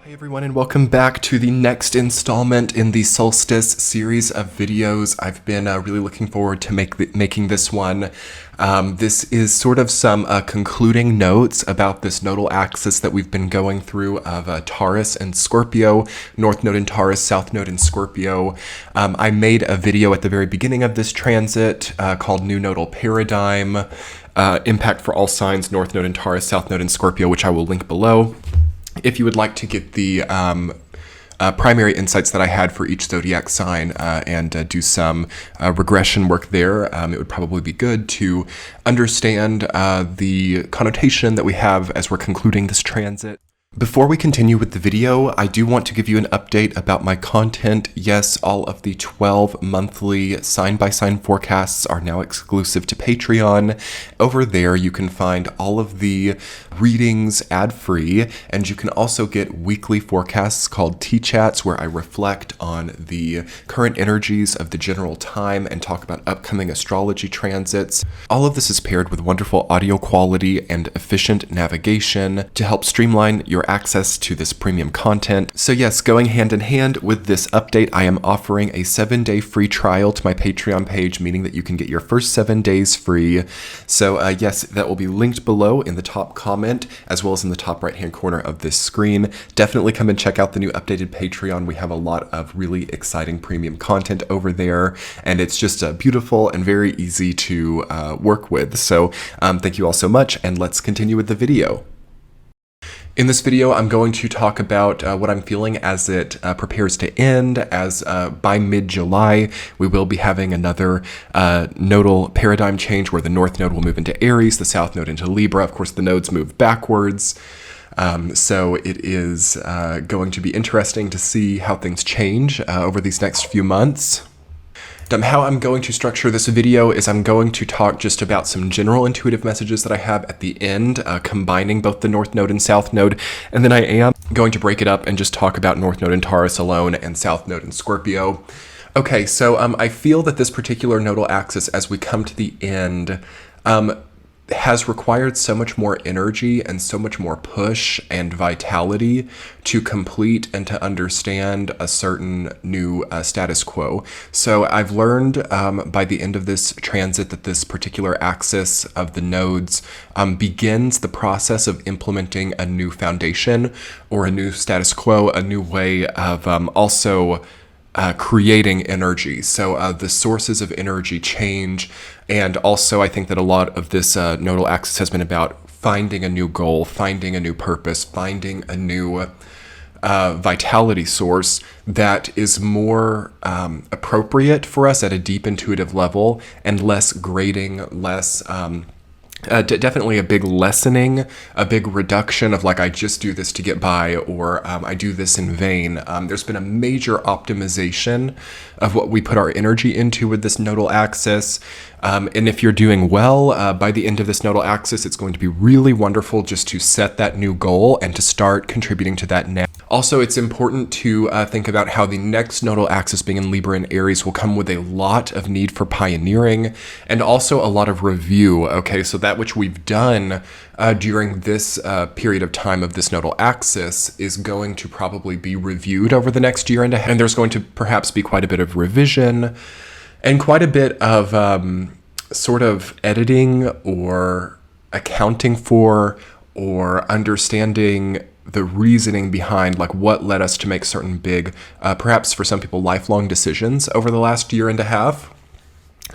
Hey everyone, and welcome back to the next installment in the Solstice series of videos. I've been really looking forward to making this one. This is sort of some concluding notes about this nodal axis that we've been going through of Taurus and Scorpio, North Node in Taurus, South Node in Scorpio. I made a video at the very beginning of this transit called New Nodal Paradigm, Impact for All Signs, North Node in Taurus, South Node in Scorpio, which I will link below. If you would like to get the primary insights that I had for each zodiac sign and do some regression work there, it would probably be good to understand the connotation that we have as we're concluding this transit. Before we continue with the video, I do want to give you an update about my content. Yes, all of the 12 monthly sign-by-sign forecasts are now exclusive to Patreon. Over there, you can find all of the readings ad-free, and you can also get weekly forecasts called T-Chats, where I reflect on the current energies of the general time and talk about upcoming astrology transits. All of this is paired with wonderful audio quality and efficient navigation to help streamline your access to this premium content. So yes, going hand in hand with this update, I am offering a 7-day free trial to my Patreon page, meaning that you can get your first 7 days free. So yes, that will be linked below in the top comment, as well as in the top right-hand corner of this screen. Definitely come and check out the new updated Patreon. We have a lot of really exciting premium content over there, and it's just beautiful and very easy to work with. So thank you all so much, and let's continue with the video. In this video, I'm going to talk about what I'm feeling as it prepares to end, as by mid-July, we will be having another nodal paradigm change where the North Node will move into Aries, the South Node into Libra. Of course, the nodes move backwards. So it is going to be interesting to see how things change over these next few months. How I'm going to structure this video is I'm going to talk just about some general intuitive messages that I have at the end, combining both the North Node and South Node, and then I am going to break it up and just talk about North Node in Taurus alone and South Node in Scorpio. Okay, so I feel that this particular nodal axis, as we come to the end, has required so much more energy and so much more push and vitality to complete and to understand a certain new status quo. So I've learned by the end of this transit that this particular axis of the nodes begins the process of implementing a new foundation or a new status quo, a new way of also creating energy. So the sources of energy change, and also I think that a lot of this nodal axis has been about finding a new goal, finding a new purpose, finding a new vitality source that is more appropriate for us at a deep intuitive level and less grating, less definitely a big lessening, a big reduction of like, I just do this to get by, or I do this in vain. There's been a major optimization of what we put our energy into with this nodal axis. And if you're doing well, by the end of this nodal axis, it's going to be really wonderful just to set that new goal and to start contributing to that now. Also, it's important to think about how the next nodal axis, being in Libra and Aries, will come with a lot of need for pioneering and also a lot of review. Okay, so that which we've done during this period of time of this nodal axis is going to probably be reviewed over the next year and a half. And there's going to perhaps be quite a bit of revision and quite a bit of sort of editing or accounting for or understanding the reasoning behind like what led us to make certain big, perhaps for some people, lifelong decisions over the last year and a half.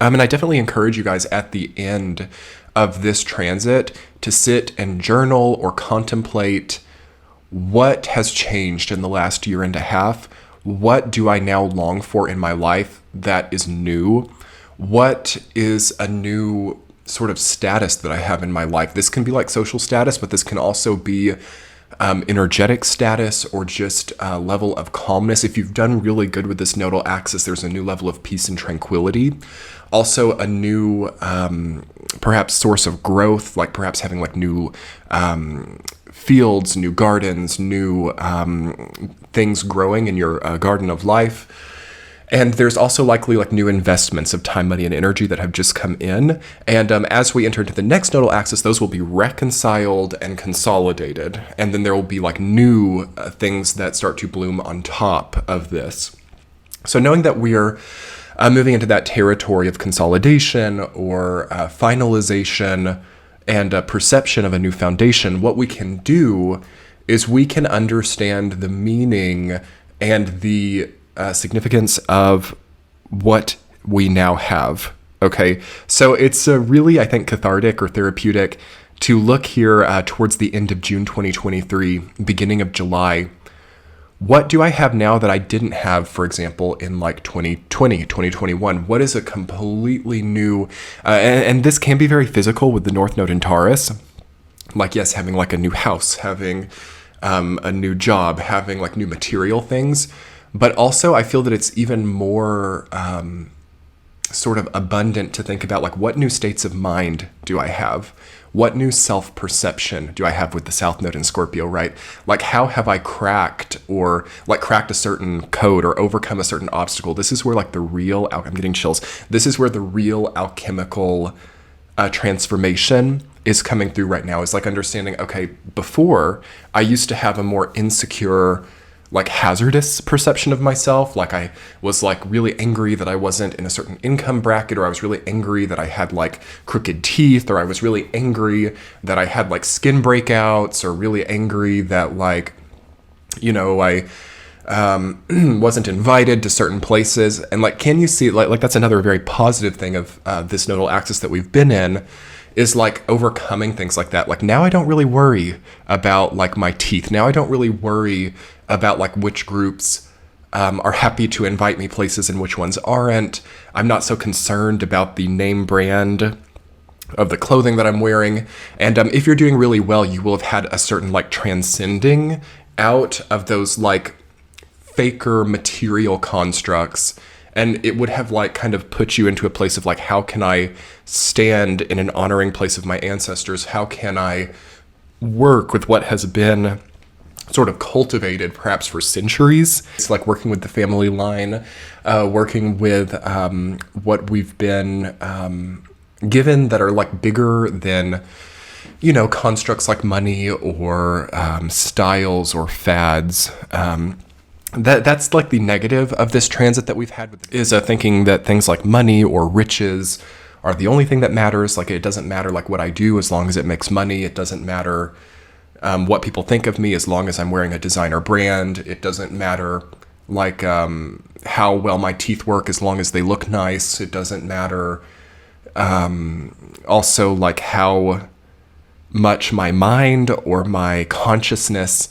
And I definitely encourage you guys at the end of this transit to sit and journal or contemplate what has changed in the last year and a half. What do I now long for in my life that is new? What is a new sort of status that I have in my life? This can be like social status, but this can also be energetic status or just a level of calmness. If you've done really good with this nodal axis, there's a new level of peace and tranquility. Also a new perhaps source of growth, like perhaps having like new fields, new gardens, new things growing in your garden of life. And there's also likely like new investments of time, money, and energy that have just come in. And as we enter into the next nodal axis, those will be reconciled and consolidated. And then there will be like new things that start to bloom on top of this. So knowing that we're moving into that territory of consolidation or finalization and perception of a new foundation, what we can do is we can understand the meaning and the significance of what we now have. Okay, so it's really, I think, cathartic or therapeutic to look here towards the end of June 2023, beginning of July. What do I have now that I didn't have, for example, in like 2020, 2021? What is a completely new, and this can be very physical with the North Node in Taurus. Like, yes, having like a new house, having a new job, having like new material things. But also, I feel that it's even more sort of abundant to think about, like, what new states of mind do I have? What new self-perception do I have with the South Node in Scorpio, right? Like, how have I cracked a certain code or overcome a certain obstacle? This is where, like, I'm getting chills. This is where the real alchemical transformation is coming through right now. Is like understanding, okay, before, I used to have a more insecure, like hazardous perception of myself. Like I was like really angry that I wasn't in a certain income bracket, or I was really angry that I had like crooked teeth, or I was really angry that I had like skin breakouts, or really angry that like, you know, I wasn't invited to certain places. And like, can you see, like that's another very positive thing of this nodal axis that we've been in, is like overcoming things like that. Like now I don't really worry about like my teeth. Now I don't really worry about like which groups are happy to invite me places and which ones aren't. I'm not so concerned about the name brand of the clothing that I'm wearing. And if you're doing really well, you will have had a certain like transcending out of those like faker material constructs. And it would have like kind of put you into a place of like, how can I stand in an honoring place of my ancestors? How can I work with what has been sort of cultivated perhaps for centuries? It's like working with the family line, working with what we've been given that are like bigger than, you know, constructs like money or styles or fads. That's like the negative of this transit that we've had, is thinking that things like money or riches are the only thing that matters. Like it doesn't matter like what I do as long as it makes money. It doesn't matter what people think of me as long as I'm wearing a designer brand. It doesn't matter like how well my teeth work as long as they look nice. It doesn't matter also like how much my mind or my consciousness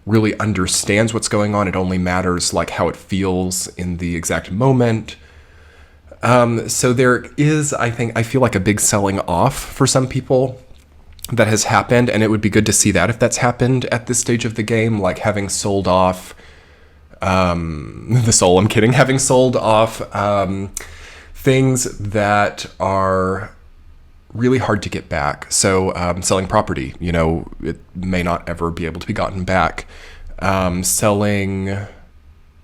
really understands what's going on. It only matters like how it feels in the exact moment. So there is, I feel like a big selling off for some people that has happened, and it would be good to see that if that's happened at this stage of the game, like having sold off the soul, I'm kidding, having sold off things that are really hard to get back. So selling property, you know, it may not ever be able to be gotten back. Selling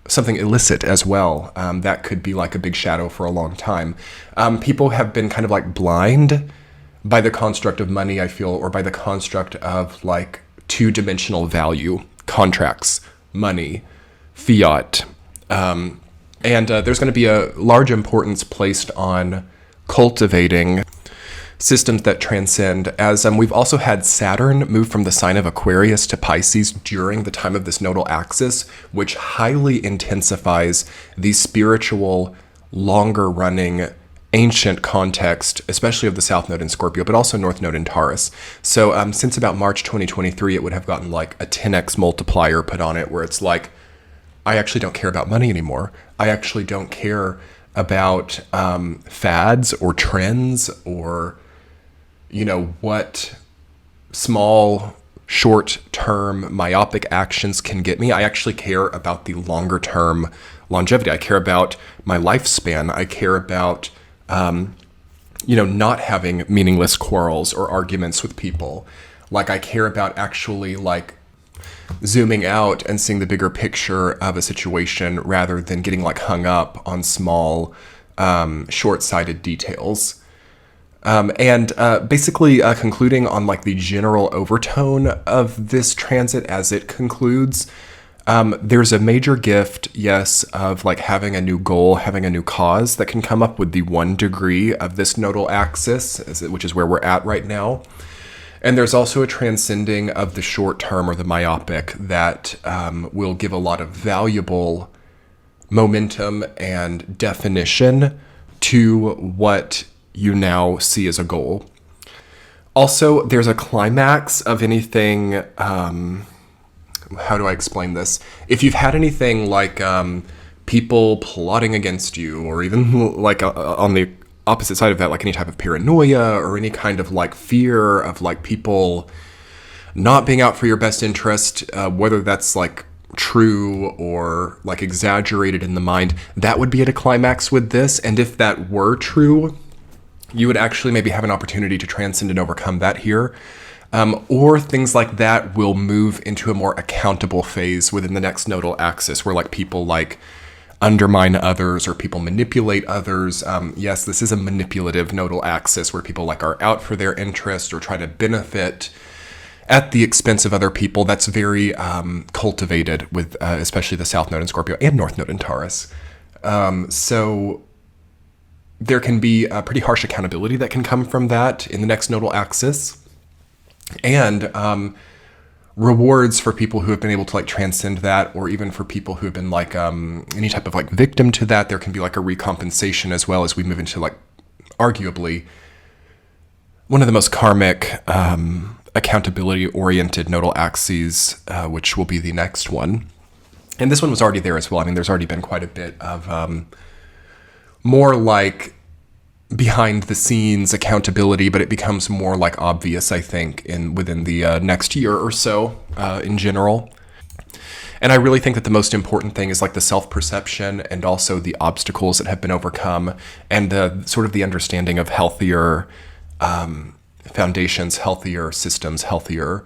something illicit as well. That could be like a big shadow for a long time. People have been kind of like blind by the construct of money, I feel, or by the construct of like two-dimensional value, contracts, money, fiat. And there's going to be a large importance placed on cultivating systems that transcend, as we've also had Saturn move from the sign of Aquarius to Pisces during the time of this nodal axis, which highly intensifies the spiritual, longer-running, ancient context, especially of the South Node in Scorpio, but also North Node in Taurus. So since about March 2023, it would have gotten like a 10x multiplier put on it, where it's like, I actually don't care about money anymore. I actually don't care about fads or trends or, you know, what small, short-term myopic actions can get me. I actually care about the longer-term longevity. I care about my lifespan. I care about, not having meaningless quarrels or arguments with people. Like, I care about actually, like, zooming out and seeing the bigger picture of a situation rather than getting like hung up on small, short-sighted details. Basically concluding on like the general overtone of this transit as it concludes, there's a major gift, yes, of like having a new goal, having a new cause that can come up with the 1 degree of this nodal axis, which is where we're at right now. And there's also a transcending of the short term or the myopic that will give a lot of valuable momentum and definition to what you now see as a goal. Also, there's a climax of anything, how do I explain this? If you've had anything like people plotting against you, or even like on the opposite side of that, like any type of paranoia or any kind of like fear of like people not being out for your best interest, whether that's like true or like exaggerated in the mind, that would be at a climax with this. And if that were true, you would actually maybe have an opportunity to transcend and overcome that here. Or things like that will move into a more accountable phase within the next nodal axis where like people like undermine others or people manipulate others. Yes, this is a manipulative nodal axis where people like are out for their interest or try to benefit at the expense of other people. That's very cultivated with especially the South Node in Scorpio and North Node in Taurus. So there can be a pretty harsh accountability that can come from that in the next nodal axis. And rewards for people who have been able to like transcend that, or even for people who have been like any type of like victim to that. There can be like a recompensation as well as we move into like arguably one of the most karmic accountability oriented nodal axes, which will be the next one. And this one was already there as well. I mean, there's already been quite a bit of more like behind the scenes accountability, but it becomes more like obvious, I think, within the next year or so in general. And I really think that the most important thing is like the self-perception and also the obstacles that have been overcome and the sort of the understanding of healthier foundations, healthier systems, healthier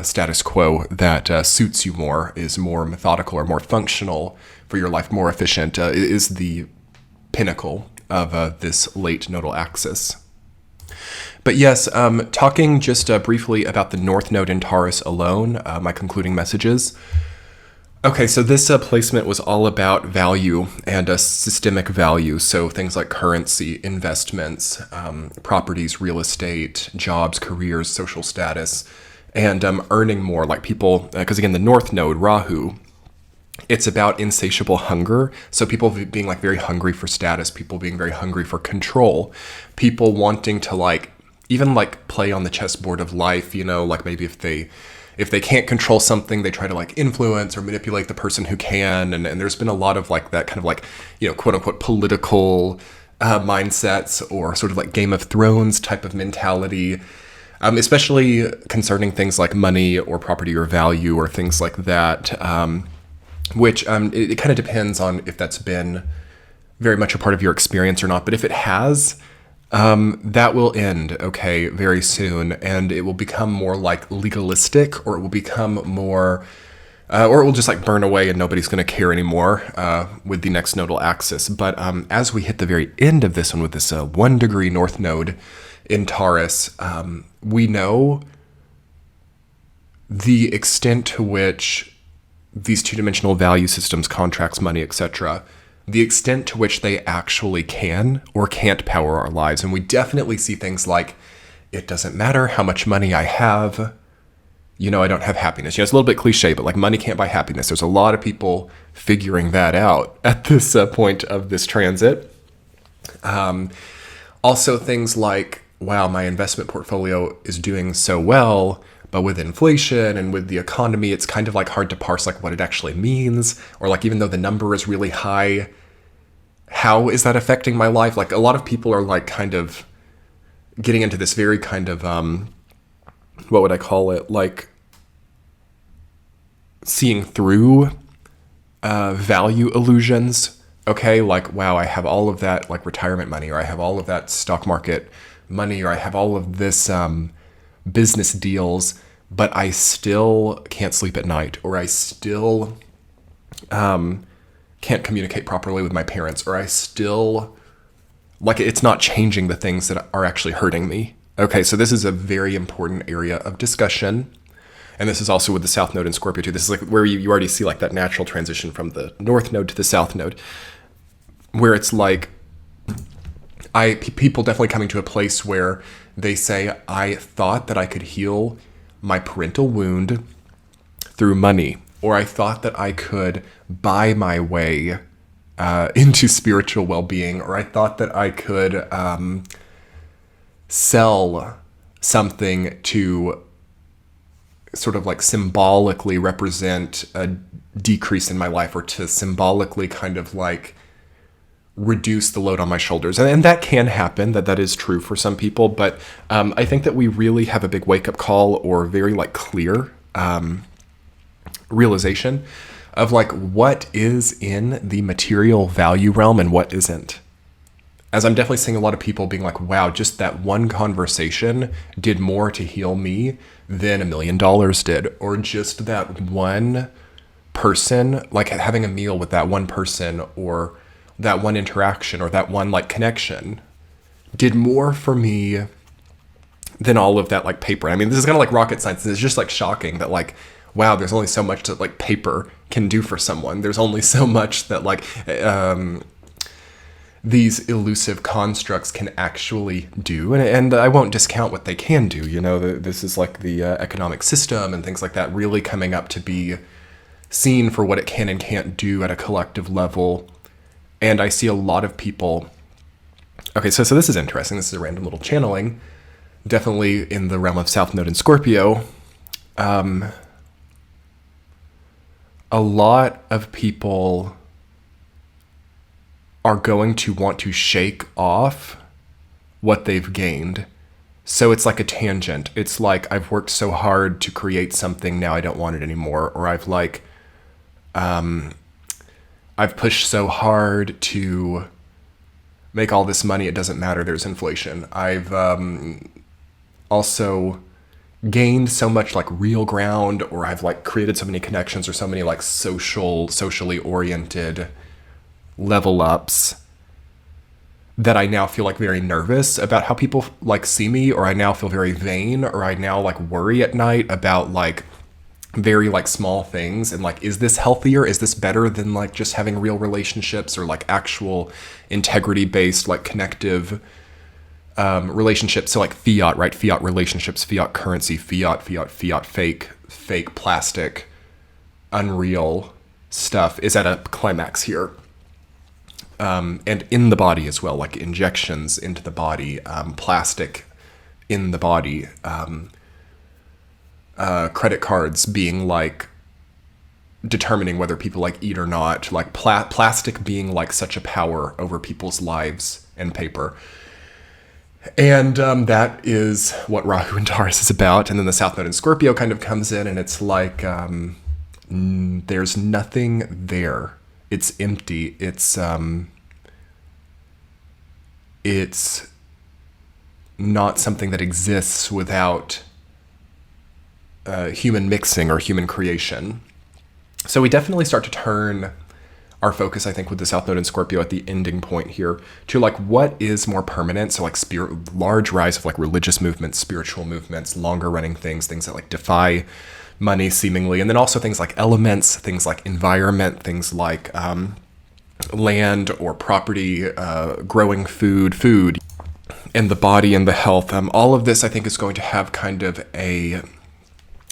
status quo that suits you more, is more methodical or more functional for your life, more efficient, is the pinnacle of this late nodal axis. But yes, talking just briefly about the North Node in Taurus alone, my concluding messages. Okay, so this placement was all about value and systemic value. So things like currency, investments, properties, real estate, jobs, careers, social status, and earning more, like people, because again, the North Node, Rahu, it's about insatiable hunger. So people being like very hungry for status, people being very hungry for control, people wanting to like even like play on the chessboard of life, you know, like maybe if they can't control something, they try to like influence or manipulate the person who can. And there's been a lot of like that kind of like, you know, quote unquote political mindsets or sort of like Game of Thrones type of mentality, especially concerning things like money or property or value or things like that. Which it kind of depends on if that's been very much a part of your experience or not. But if it has, that will end, okay, very soon. And it will become more like legalistic, or it will become more, or it will just like burn away and nobody's going to care anymore with the next nodal axis. But as we hit the very end of this one with this 1 degree North Node in Taurus, we know the extent to which these two-dimensional value systems, contracts, money, etc., the extent to which they actually can or can't power our lives. And we definitely see things like, it doesn't matter how much money I have, you know, I don't have happiness. You know, it's a little bit cliche, but like money can't buy happiness. There's a lot of people figuring that out at this point of this transit. Also things like, wow, my investment portfolio is doing so well, but with inflation and with the economy, it's kind of like hard to parse like what it actually means, or like even though the number is really high, how is that affecting my life? Like a lot of people are like kind of getting into this very kind of, what would I call it? Like seeing through value illusions. Okay, like, wow, I have all of that like retirement money, or I have all of that stock market money, or I have all of this business deals, but I still can't sleep at night, or I still can't communicate properly with my parents, or I still, like, it's not changing the things that are actually hurting me. Okay, so this is a very important area of discussion. And this is also with the South Node in Scorpio too. This is like where you already see like that natural transition from the North Node to the South Node, where it's like, people definitely coming to a place where they say, I thought that I could heal my parental wound through money, or I thought that I could buy my way into spiritual well-being, or I thought that I could sell something to sort of like symbolically represent a decrease in my life, or to symbolically kind of like reduce the load on my shoulders. And that can happen, that is true for some people. But I think that we really have a big wake-up call, or very like clear realization of like what is in the material value realm and what isn't. As I'm definitely seeing a lot of people being like, wow, just that one conversation did more to heal me than $1 million did. Or just that one person, like having a meal with that one person, or that one interaction, or that one like connection did more for me than all of that like paper. I mean, this is kind of like rocket science. It's just like shocking that like, wow, there's only so much that like paper can do for someone. There's only so much that like these elusive constructs can actually do. And I won't discount what they can do. You know, this is like the economic system and things like that really coming up to be seen for what it can and can't do at a collective level. And I see a lot of people. Okay, so this is interesting. This is a random little channeling. Definitely in the realm of South Node in Scorpio. A lot of people are going to want to shake off what they've gained. So it's like a tangent. It's like, I've worked so hard to create something, now I don't want it anymore. Or I've like, I've pushed so hard to make all this money, it doesn't matter, there's inflation. I've also gained so much like real ground, or I've like created so many connections, or so many like socially oriented level ups, that I now feel like very nervous about how people like see me, or I now feel very vain, or I now like worry at night about like very like small things, and like, is this healthier? Is this better than like just having real relationships, or like actual integrity based like connective relationships? So like fiat, right? Fiat relationships, fiat currency, fiat, fake plastic, unreal stuff is at a climax here. And in the body as well, like injections into the body, plastic in the body, credit cards being like determining whether people like eat or not, like plastic being like such a power over people's lives and paper. And that is what Rahu and Taurus is about. And then the South Node in Scorpio kind of comes in, and it's like there's nothing there. It's empty. It's not something that exists without human mixing or human creation. So we definitely start to turn our focus, I think, with the South Node in Scorpio at the ending point here to like what is more permanent. So like large rise of like religious movements, spiritual movements, longer running things that like defy money seemingly. And then also things like elements, things like environment, things like land or property, growing food, and the body and the health. All of this I think is going to have kind of a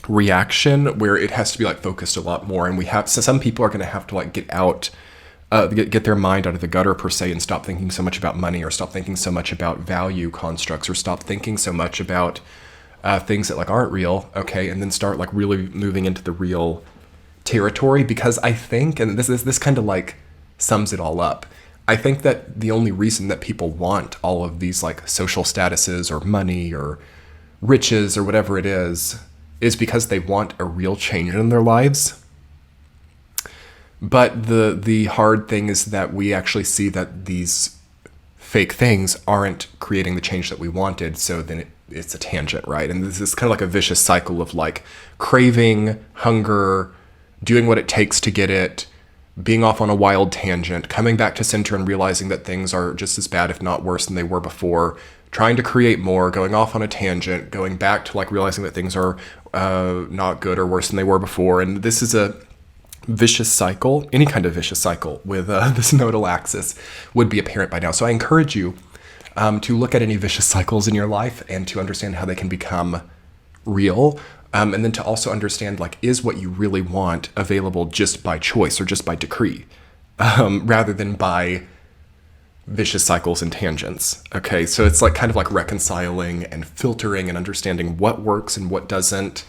reaction where it has to be like focused a lot more, and so some people are going to have to like get their mind out of the gutter per se, and stop thinking so much about money, or stop thinking so much about value constructs, or stop thinking so much about things that like aren't real, okay, and then start like really moving into the real territory. Because I think, and this kind of like sums it all up, I think that the only reason that people want all of these like social statuses or money or riches or whatever it is because they want a real change in their lives. But the hard thing is that we actually see that these fake things aren't creating the change that we wanted. So then it's a tangent, right? And this is kind of like a vicious cycle of like craving, hunger, doing what it takes to get it, being off on a wild tangent, coming back to center and realizing that things are just as bad, if not worse than they were before, trying to create more, going off on a tangent, going back to like realizing that things are not good or worse than they were before. And this is a vicious cycle. Any kind of vicious cycle with this nodal axis would be apparent by now. So I encourage you to look at any vicious cycles in your life and to understand how they can become real. And then to also understand, like, is what you really want available just by choice or just by decree, rather than by vicious cycles and tangents. Okay, so it's like kind of like reconciling and filtering and understanding what works and what doesn't.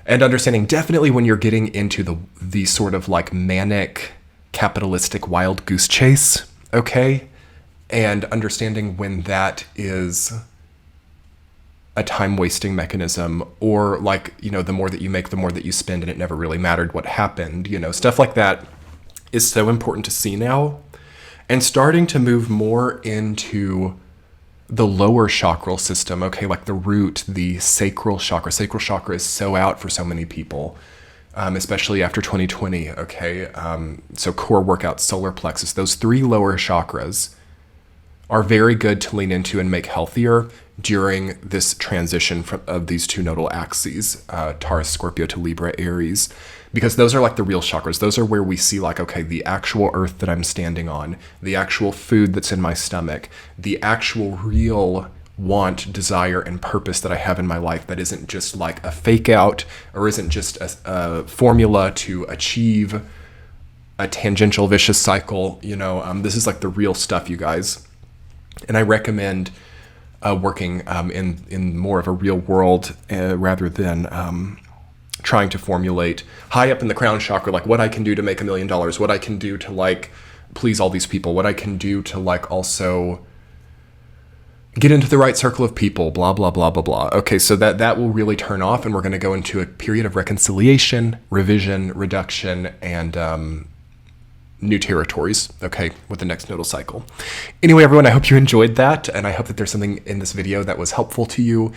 And understanding definitely when you're getting into the sort of like manic, capitalistic wild goose chase, okay? And understanding when that is a time-wasting mechanism, or like, you know, the more that you make, the more that you spend, and it never really mattered what happened. You know, stuff like that is so important to see now. And starting to move more into the lower chakral system, okay, like the root, the sacral chakra. Sacral chakra is so out for so many people, especially after 2020, okay? So core workouts, solar plexus, those three lower chakras are very good to lean into and make healthier during this transition of these two nodal axes, Taurus, Scorpio to Libra, Aries, because those are like the real chakras. Those are where we see like, okay, the actual earth that I'm standing on, the actual food that's in my stomach, the actual real want, desire, and purpose that I have in my life that isn't just like a fake out or isn't just a formula to achieve a tangential vicious cycle. You know, this is like the real stuff, you guys. And I recommend working in more of a real world rather than trying to formulate high up in the crown chakra, like what I can do to make $1 million, what I can do to like please all these people, what I can do to like also get into the right circle of people, blah, blah, blah, blah, blah. Okay, so that will really turn off, and we're going to go into a period of reconciliation, revision, reduction, and new territories, okay, with the next nodal cycle. Anyway, everyone, I hope you enjoyed that, and I hope that there's something in this video that was helpful to you.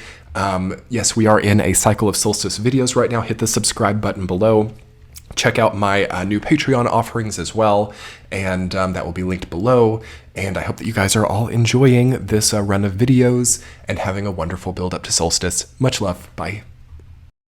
Yes, we are in a cycle of solstice videos right now. Hit the subscribe button below. Check out my new Patreon offerings as well, and that will be linked below. And I hope that you guys are all enjoying this run of videos and having a wonderful build up to solstice. Much love. Bye.